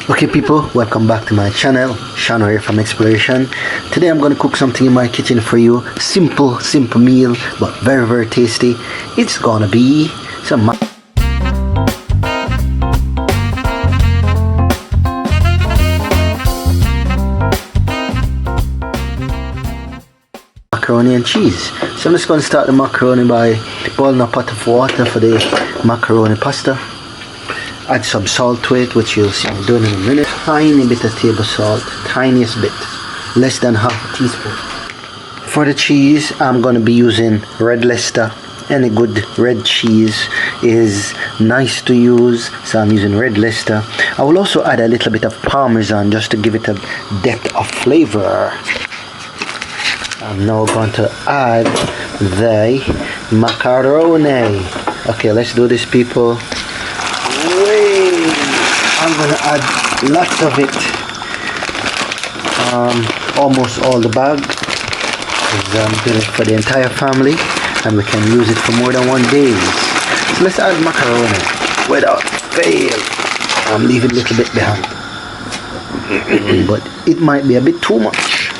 Okay people, welcome back to my channel. Shano here from Exploration. Today I'm going to cook something in my kitchen for you. Simple meal, but very tasty. It's gonna be some macaroni and cheese. So I'm just going to start the macaroni by boiling a pot of water for the macaroni pasta. Add some salt to it, which you'll see me doing in a minute. Tiny bit of table salt, tiniest bit, less than half a teaspoon. For the cheese, I'm going to be using red Leicester. Any good red cheese is nice to use, so I'm using red Leicester. I will also add a little bit of Parmesan just to give it a depth of flavor. I'm now going to add the macaroni. Okay, let's do this, people. I'm going to add lots of it, almost all the bag, because I'm doing it for the entire family and we can use it for more than 1 day. So let's add macaroni without fail. I'm leaving a little bit behind, but it might be a bit too much,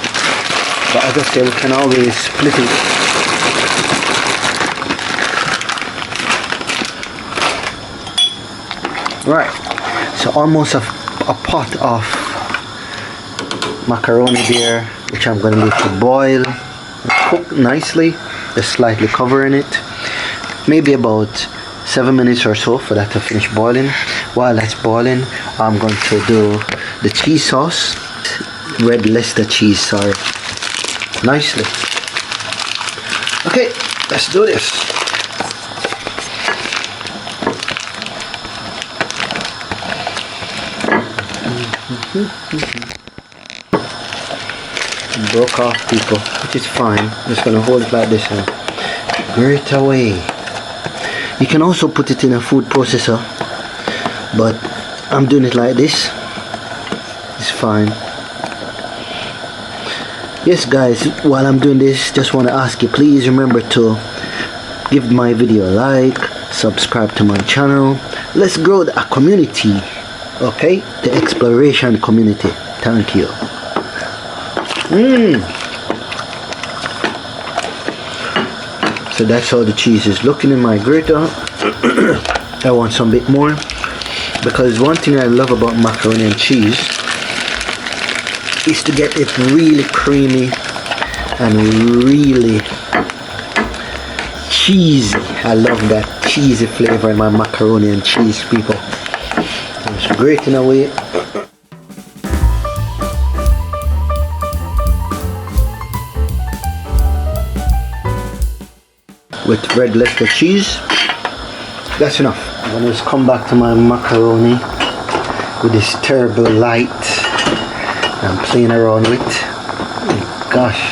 but as I say, we can always split it. Right, so almost a pot of macaroni there, which I'm going to leave to boil, cook nicely, just slightly covering it, maybe about 7 minutes or so for that to finish boiling. While that's boiling, I'm going to do the cheese sauce, red Leicester cheese, sorry, nicely. Okay, let's do this. Broke off, people, which is fine. I'm just going to hold it like this and grate away. You can also put it in a food processor, but I'm doing it like this. It's fine. Yes guys, while I'm doing this, just want to ask you, please remember to give my video a like, subscribe to my channel. Let's grow a community. Okay, the exploration community. Thank you. So that's how the cheese is looking in my grater. I want some bit more, because one thing I love about macaroni and cheese is to get it really creamy and really cheesy. I love that cheesy flavor in my macaroni and cheese, people. It's grating away. With red Leicester cheese. That's enough. I'm gonna just come back to my macaroni with this terrible light I'm playing around with. Oh, gosh.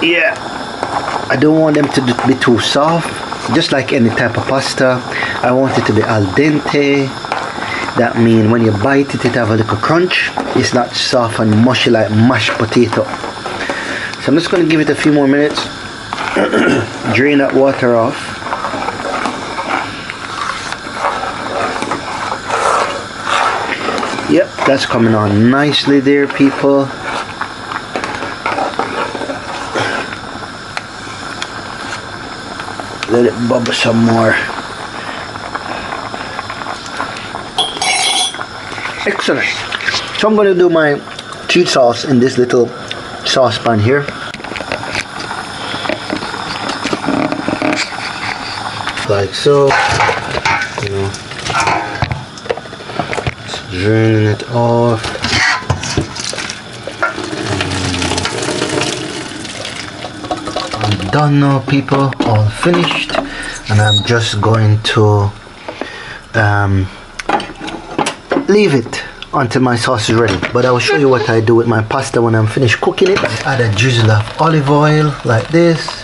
Yeah. I don't want them to be too soft. Just like any type of pasta, I want it to be al dente. That means when you bite it, it have a little crunch. It's not soft and mushy like mashed potato. So I'm just going to give it a few more minutes. Drain that water off. Yep, that's coming on nicely there, people. Let it bubble some more. Excellent. So I'm going to do my cheese sauce in this little saucepan here. Like so. You know, just draining it off. I'm done now, people. All finished, and I'm just going to leave it until my sauce is ready. But I will show you what I do with my pasta when I'm finished cooking it. I add a drizzle of olive oil like this.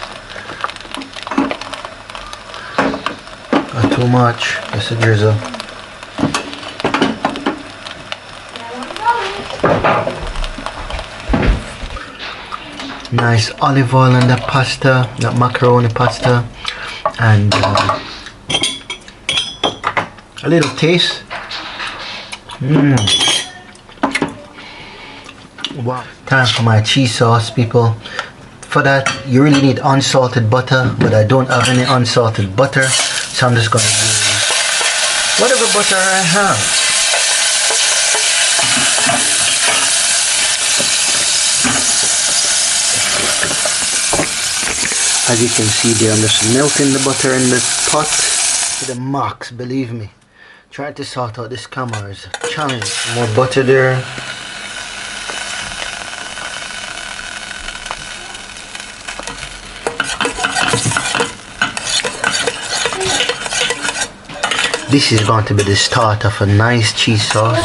Not too much, just a drizzle. Nice olive oil on the pasta, that macaroni pasta, and a little taste Wow. Time for my cheese sauce, people. For that, you really need unsalted butter, but I don't have any unsalted butter, so I'm just going to use whatever butter I have. As you can see there, I'm just melting the butter in the pot to the max, believe me. Trying to sort out this camera is a challenge. More butter there. This is going to be the start of a nice cheese sauce.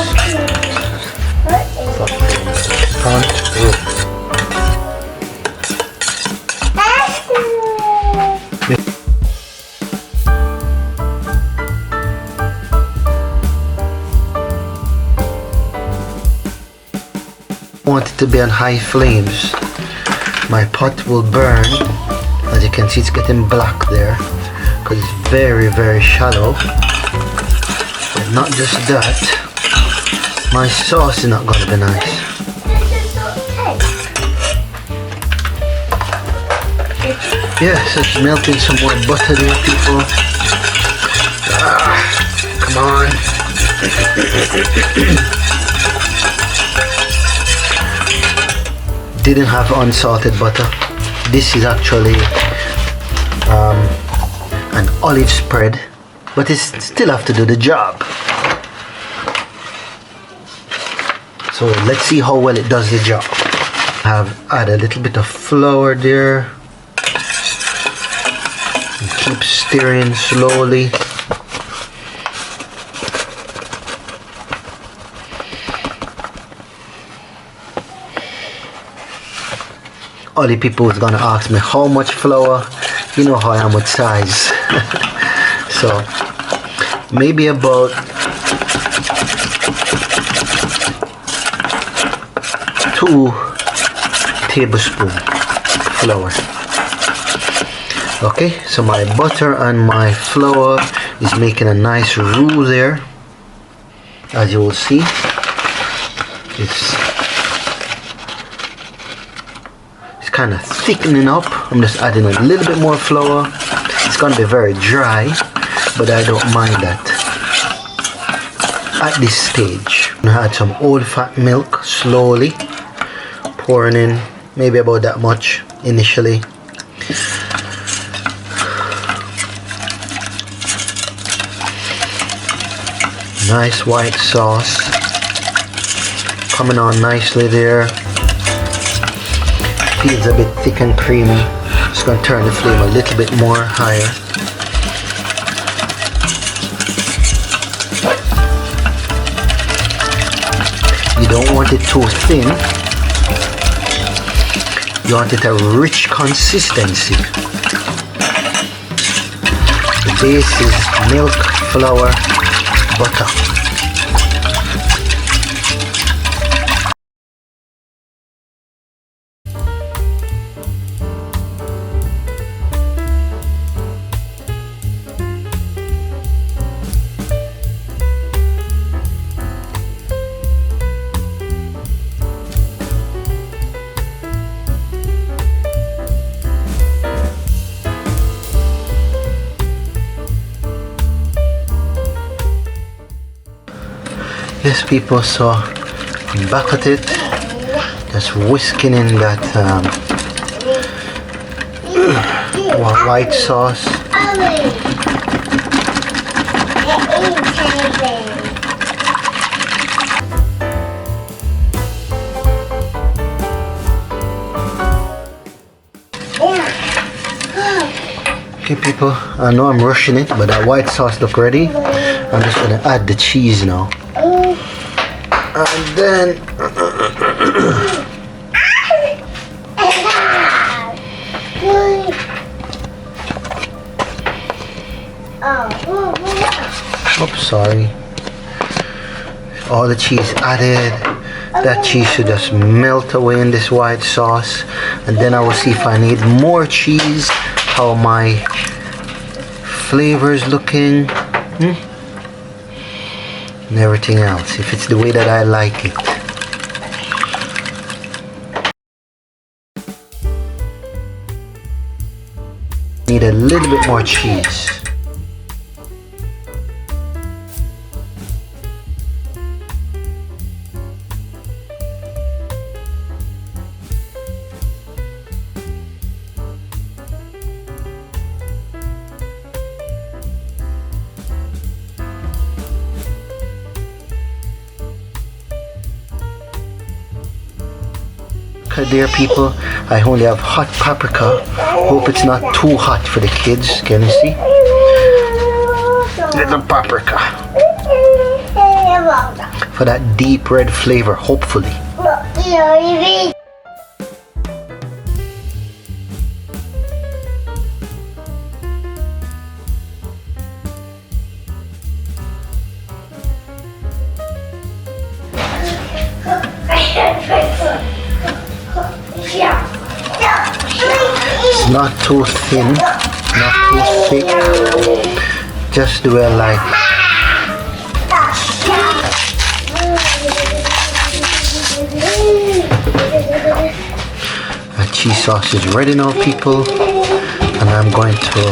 I want it to be on high flames. My pot will burn. As you can see, it's getting black there because it's very, very shallow. But not just that, my sauce is not going to be nice. Yes, it's melting some more butter there, people. Come on. Didn't have unsalted butter. This is actually an olive spread, but it still have to do the job. So let's see how well it does the job. Have add a little bit of flour there. And keep stirring slowly. All the people is gonna ask me how much flour. You know how I am with size. So maybe about 2 tablespoons flour. Okay, so my butter and my flour is making a nice roux there. As you will see, it's kind of thickening up. I'm just adding a little bit more flour. It's going to be very dry, but I don't mind that at this stage. I'm going to add some old fat milk slowly, pouring in maybe about that much initially. Nice white sauce coming on nicely there. Feels a bit thick and creamy. Just going to turn the flame a little bit more higher. You don't want it too thin. You want it a rich consistency. The base is milk, flour, butter. Yes, people, so I'm back at it, just whisking in that white sauce. Okay, people, I know I'm rushing it, but that white sauce look ready. I'm just gonna add the cheese now. And then oops, sorry. All the cheese added. That cheese should just melt away in this white sauce, and then I will see if I need more cheese, how my flavor is looking. and everything else, if it's the way that I like it. Need a little bit more cheese. Dear people, I only have hot paprika. Hope it's not too hot for the kids. Can you see? Little paprika for that deep red flavor, hopefully. It's not too thin, not too thick, just the way I like it. My cheese sauce is ready now, people, and I'm going to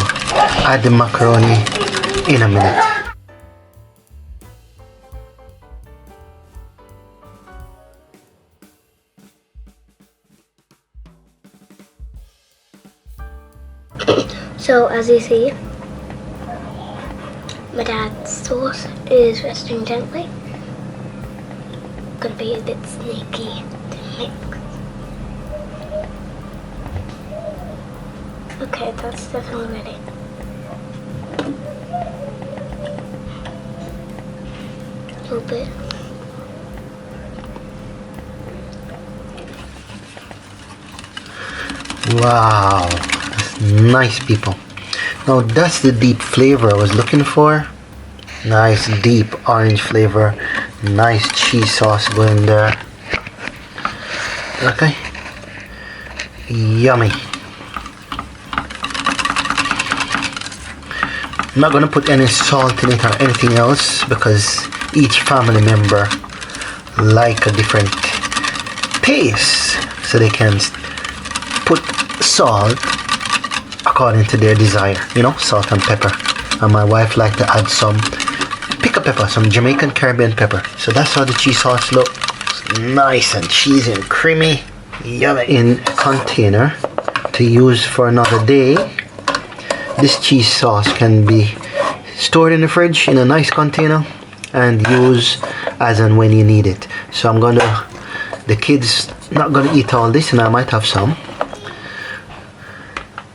add the macaroni in a minute. So as you see, my dad's sauce is resting gently. Gonna be a bit snaky to mix. Okay, that's definitely ready. A little bit. Wow, that's nice, people. Now that's the deep flavor I was looking for. Nice deep orange flavor. Nice cheese sauce going there. Okay. Yummy. I'm not gonna put any salt in it or anything else because each family member like a different taste, so they can put salt according to their desire, you know, salt and pepper. And my wife liked to add some pickle pepper, some Jamaican Caribbean pepper. So that's how the cheese sauce looks. Nice and cheesy and creamy. Yummy. In a container to use for another day. This cheese sauce can be stored in the fridge in a nice container and use as and when you need it. So I'm gonna, the kids not gonna eat all this, and I might have some.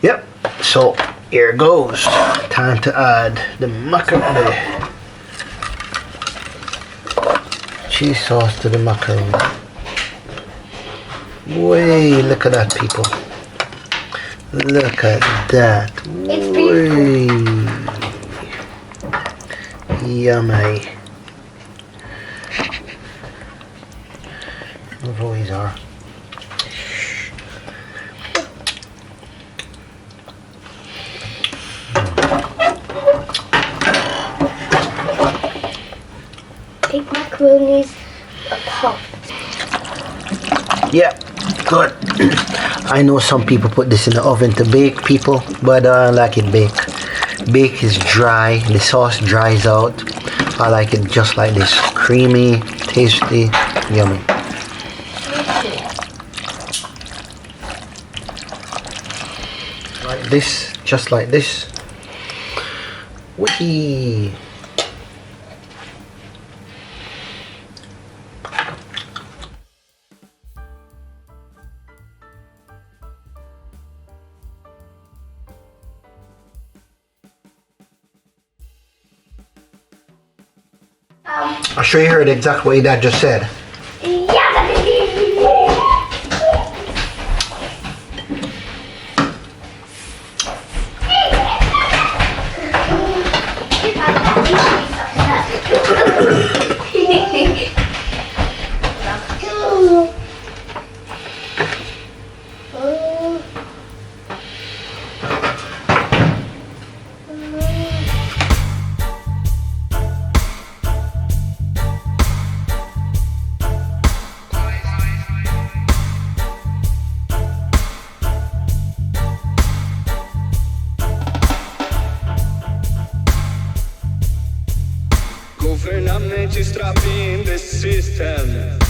Yep, so here goes. Time to add the macaroni. Cheese sauce to the macaroni. Way, look at that, people. Look at that. Way. Yummy. Where always are. Big macaronis apart. Yeah, good. I know some people put this in the oven to bake, people, but I like it baked. Bake is dry, the sauce dries out. I like it just like this. Creamy, tasty, yummy. Like this, just like this. Whee! I'm sure you heard exactly what your dad just said. governamenti strapping the system.